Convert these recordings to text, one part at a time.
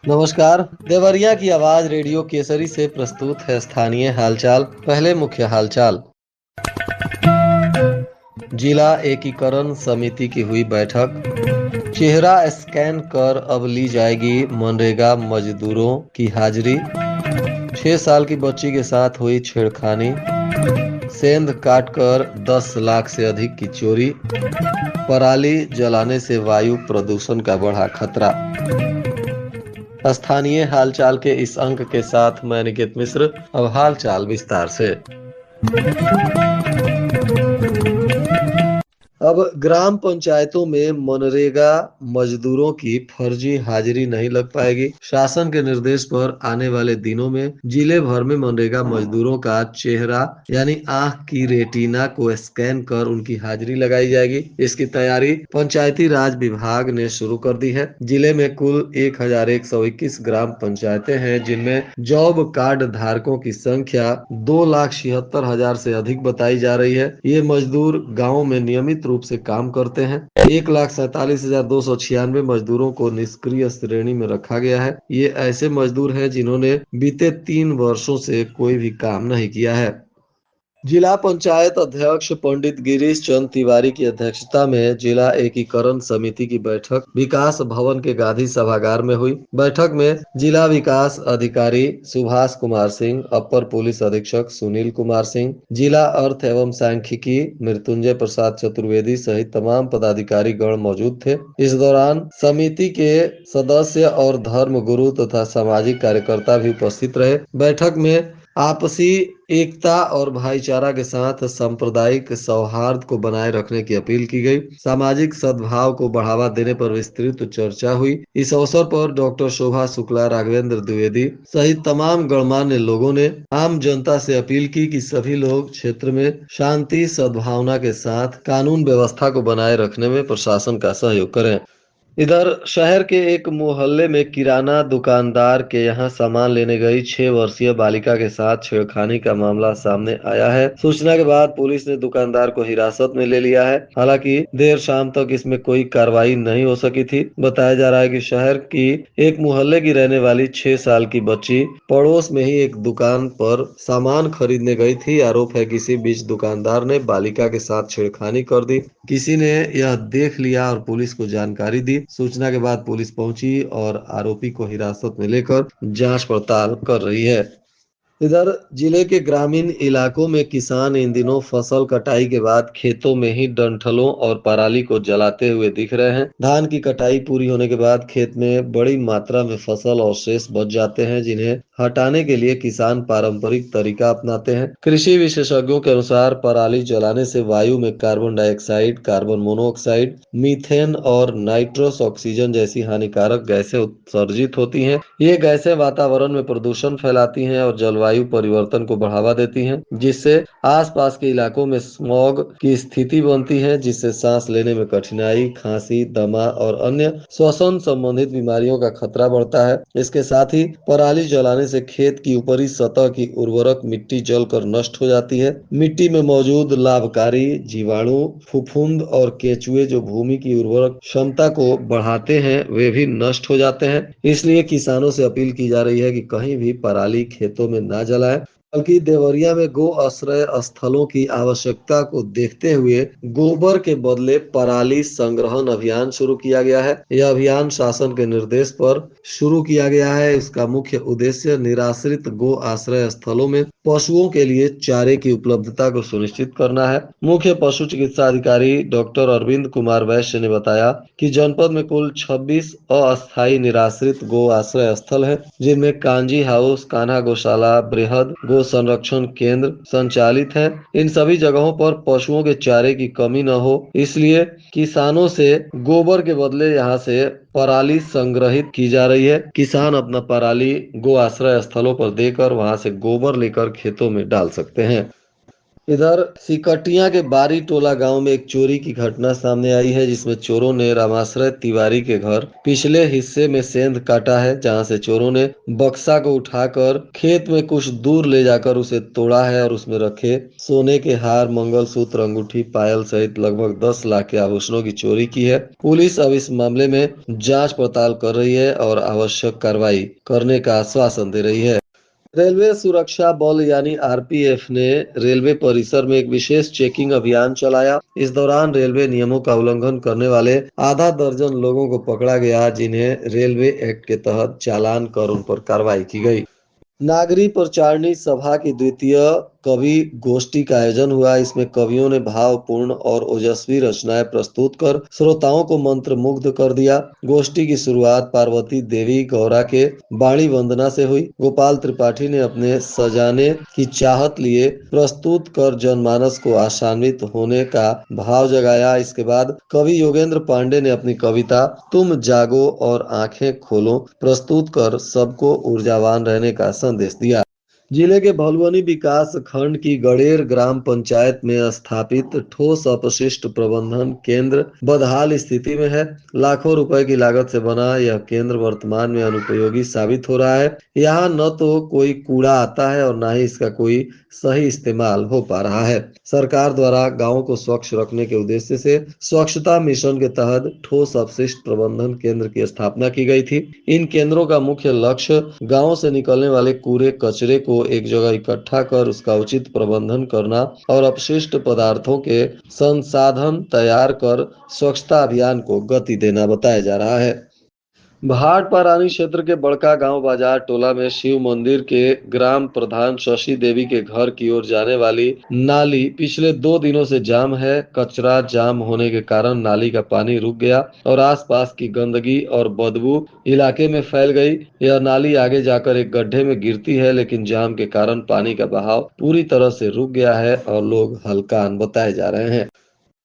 नमस्कार। देवरिया की आवाज रेडियो केसरी से प्रस्तुत है स्थानीय हालचाल। पहले मुख्य हालचाल। जिला एकीकरण समिति की हुई बैठक। चेहरा स्कैन कर अब ली जाएगी मनरेगा मजदूरों की हाजिरी। 6 साल की बच्ची के साथ हुई छेड़खानी। सेंध काटकर 10 लाख से अधिक की चोरी। पराली जलाने से वायु प्रदूषण का बढ़ा खतरा। स्थानीय हालचाल के इस अंक के साथ मैं निकेत मिश्र। अब हालचाल विस्तार से। अब ग्राम पंचायतों में मनरेगा मजदूरों की फर्जी हाजिरी नहीं लग पाएगी। शासन के निर्देश पर आने वाले दिनों में जिले भर में मनरेगा मजदूरों का चेहरा यानी आंख की रेटिना को स्कैन कर उनकी हाजिरी लगाई जाएगी। इसकी तैयारी पंचायती राज विभाग ने शुरू कर दी है। जिले में कुल 1121 ग्राम पंचायतें हैं, जिनमें जॉब कार्ड धारकों की संख्या 2,76,000 से अधिक बताई जा रही है। ये मजदूर गाँव में नियमित रूप से काम करते हैं। 1,47,296 मजदूरों को निष्क्रिय श्रेणी में रखा गया है। ये ऐसे मजदूर हैं जिन्होंने बीते 3 वर्षों से कोई भी काम नहीं किया है। जिला पंचायत अध्यक्ष पंडित गिरीश चंद तिवारी की अध्यक्षता में जिला एकीकरण समिति की बैठक विकास भवन के गांधी सभागार में हुई। बैठक में जिला विकास अधिकारी सुभाष कुमार सिंह, अपर पुलिस अधीक्षक सुनील कुमार सिंह, जिला अर्थ एवं सांख्यिकी मृत्युंजय प्रसाद चतुर्वेदी सहित तमाम पदाधिकारी गण मौजूद थे। इस दौरान समिति के सदस्य और धर्म गुरु तथा सामाजिक कार्यकर्ता भी उपस्थित रहे। बैठक में आपसी एकता और भाईचारा के साथ सांप्रदायिक सौहार्द को बनाए रखने की अपील की गई। सामाजिक सद्भाव को बढ़ावा देने पर विस्तृत चर्चा हुई। इस अवसर पर डॉक्टर शोभा शुक्ला, राघवेंद्र द्विवेदी सहित तमाम गणमान्य लोगों ने आम जनता से अपील की कि सभी लोग क्षेत्र में शांति सद्भावना के साथ कानून व्यवस्था को बनाए रखने में प्रशासन का सहयोग करें। इधर शहर के एक मोहल्ले में किराना दुकानदार के यहां सामान लेने गई 6 वर्षीय बालिका के साथ छेड़खानी का मामला सामने आया है। सूचना के बाद पुलिस ने दुकानदार को हिरासत में ले लिया है। हालांकि देर शाम तक इसमें कोई कार्रवाई नहीं हो सकी थी। बताया जा रहा है कि शहर की एक मोहल्ले की रहने वाली 6 साल की बच्ची पड़ोस में ही एक दुकान पर सामान खरीदने गई थी। आरोप है किसी बीच दुकानदार ने बालिका के साथ छेड़खानी कर दी। किसी ने यह देख लिया और पुलिस को जानकारी दी। सूचना के बाद पुलिस पहुंची और आरोपी को हिरासत में लेकर जांच पड़ताल कर रही है। इधर जिले के ग्रामीण इलाकों में किसान इन दिनों फसल कटाई के बाद खेतों में ही डंठलों और पराली को जलाते हुए दिख रहे हैं। धान की कटाई पूरी होने के बाद खेत में बड़ी मात्रा में फसल और शेष बच जाते हैं, जिन्हें हटाने के लिए किसान पारंपरिक तरीका अपनाते हैं। कृषि विशेषज्ञों के अनुसार पराली जलाने से वायु में carbon dioxide, carbon monoxide, methane और नाइट्रस ऑक्सीजन जैसी हानिकारक गैसें उत्सर्जित होती हैं। ये गैसें वातावरण में प्रदूषण फैलाती हैं और जलवायु परिवर्तन को बढ़ावा देती हैं, जिससे आसपास के इलाकों में स्मॉग की स्थिति बनती है, जिससे सांस लेने में कठिनाई, खांसी, दमा और अन्य श्वसन संबंधित बीमारियों का खतरा बढ़ता है। इसके साथ ही पराली जलाने से खेत की ऊपरी सतह की उर्वरक मिट्टी जलकर नष्ट हो जाती है। मिट्टी में मौजूद लाभकारी जीवाणु, फफूंद और केंचुए जो भूमि की उर्वरक क्षमता को बढ़ाते हैं, वे भी नष्ट हो जाते हैं। इसलिए किसानों से अपील की जा रही है कि कहीं भी पराली खेतों में ना जलाएं, बल्कि देवरिया में गो आश्रय स्थलों की आवश्यकता को देखते हुए गोबर के बदले पराली संग्रहण अभियान शुरू किया गया है। यह अभियान शासन के निर्देश पर शुरू किया गया है। इसका मुख्य उद्देश्य निराश्रित गो आश्रय स्थलों में पशुओं के लिए चारे की उपलब्धता को सुनिश्चित करना है। मुख्य पशु चिकित्सा अधिकारी डॉक्टर अरविंद कुमार वैश्य ने बताया कि जनपद में कुल 26 अस्थायी निराश्रित गो आश्रय स्थल है, जिनमें कांजी हाउस, कान्हा गौशाला, बृहद गो संरक्षण केंद्र संचालित है। इन सभी जगहों पर पशुओं के चारे की कमी न हो, इसलिए किसानों से गोबर के बदले यहां से पराली संग्रहित की जा रही है। किसान अपना पराली गो आश्रय स्थलों पर देकर वहां से गोबर लेकर खेतों में डाल सकते हैं। इधर सिकटिया के बारी टोला गांव में एक चोरी की घटना सामने आई है, जिसमें चोरों ने रामाश्रय तिवारी के घर पिछले हिस्से में सेंध काटा है, जहां से चोरों ने बक्सा को उठाकर खेत में कुछ दूर ले जाकर उसे तोड़ा है और उसमें रखे सोने के हार, मंगलसूत्र, अंगूठी, पायल सहित लगभग 10 लाख के आभूषणों की चोरी की है। पुलिस अब इस मामले में जांच पड़ताल कर रही है और आवश्यक कार्रवाई करने का आश्वासन दे रही है। रेलवे सुरक्षा बल यानी आरपीएफ ने रेलवे परिसर में एक विशेष चेकिंग अभियान चलाया। इस दौरान रेलवे नियमों का उल्लंघन करने वाले आधा दर्जन लोगों को पकड़ा गया, जिन्हें रेलवे एक्ट के तहत चालान कर उन पर कार्रवाई की गई। नागरी प्रचारणी सभा की द्वितीय कवि गोष्ठी का आयोजन हुआ। इसमें कवियों ने भावपूर्ण और ओजस्वी रचनाएं प्रस्तुत कर श्रोताओं को मंत्र मुग्ध कर दिया। गोष्ठी की शुरुआत पार्वती देवी गौरा के वाणी वंदना से हुई। गोपाल त्रिपाठी ने अपने सजाने की चाहत लिए प्रस्तुत कर जनमानस को आशान्वित होने का भाव जगाया। इसके बाद कवि योगेंद्र पांडे ने अपनी कविता तुम जागो और आंखें खोलो प्रस्तुत कर सबको ऊर्जावान रहने का संदेश दिया। जिले के भलुवनी विकास खंड की गड़ेर ग्राम पंचायत में स्थापित ठोस अपशिष्ट प्रबंधन केंद्र बदहाल स्थिति में है। लाखों रुपए की लागत से बना यह केंद्र वर्तमान में अनुपयोगी साबित हो रहा है। यहाँ न तो कोई कूड़ा आता है और न ही इसका कोई सही इस्तेमाल हो पा रहा है। सरकार द्वारा गांवों को स्वच्छ रखने के उद्देश्य से स्वच्छता मिशन के तहत ठोस अपशिष्ट प्रबंधन केंद्र की स्थापना की गई थी। इन केंद्रों का मुख्य लक्ष्य गांवों से निकलने वाले कूड़े कचरे को एक जगह इकट्ठा कर उसका उचित प्रबंधन करना और अपशिष्ट पदार्थों के संसाधन तैयार कर स्वच्छता अभियान को गति देना बताया जा रहा है। भाटपारानी क्षेत्र के बड़का गांव बाजार टोला में शिव मंदिर के ग्राम प्रधान शशि देवी के घर की ओर जाने वाली नाली पिछले 2 दिनों से जाम है। कचरा जाम होने के कारण नाली का पानी रुक गया और आसपास की गंदगी और बदबू इलाके में फैल गई। यह नाली आगे जाकर एक गड्ढे में गिरती है, लेकिन जाम के कारण पानी का बहाव पूरी तरह से रुक गया है और लोग हलकान बताए जा रहे हैं।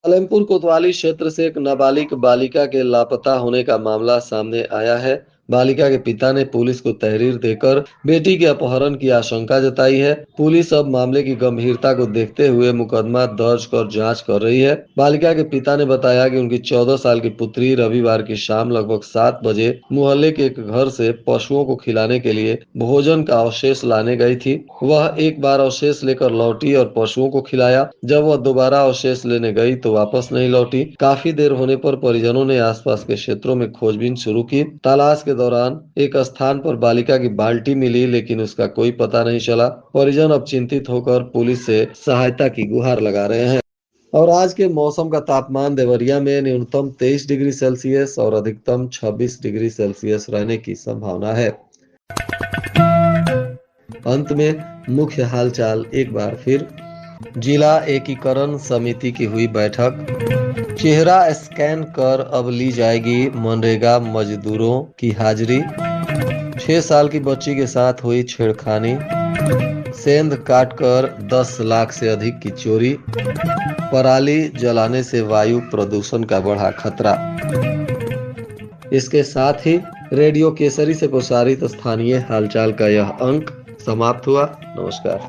सलेमपुर कोतवाली क्षेत्र से एक नाबालिग बालिका के लापता होने का मामला सामने आया है। बालिका के पिता ने पुलिस को तहरीर देकर बेटी के अपहरण की आशंका जताई है। पुलिस अब मामले की गंभीरता को देखते हुए मुकदमा दर्ज कर जांच कर रही है। बालिका के पिता ने बताया कि उनकी 14 साल की पुत्री रविवार की शाम लगभग 7 बजे मोहल्ले के एक घर से पशुओं को खिलाने के लिए भोजन का अवशेष लाने गई थी। वह एक बार अवशेष लेकर लौटी और पशुओं को खिलाया। जब वह दोबारा अवशेष लेने गई तो वापस नहीं लौटी। काफी देर होने पर परिजनों ने आसपास के क्षेत्रों में खोजबीन शुरू की। तलाश के दौरान एक स्थान पर बालिका की बाल्टी मिली, लेकिन उसका कोई पता नहीं चला। परिजन अब चिंतित होकर पुलिस से सहायता की गुहार लगा रहे हैं। और आज के मौसम का तापमान देवरिया में न्यूनतम 23 डिग्री सेल्सियस और अधिकतम 26 डिग्री सेल्सियस रहने की संभावना है। अंत में मुख्य हालचाल एक बार फिर। जिला एकीकरण समिति की हुई बैठक। चेहरा स्कैन कर अब ली जाएगी मनरेगा मजदूरों की हाजिरी। 6 साल की बच्ची के साथ हुई छेड़खानी। सेंध काटकर 10 लाख से अधिक की चोरी। पराली जलाने से वायु प्रदूषण का बढ़ा खतरा। इसके साथ ही रेडियो केसरी से प्रसारित स्थानीय हालचाल का यह अंक समाप्त हुआ। नमस्कार।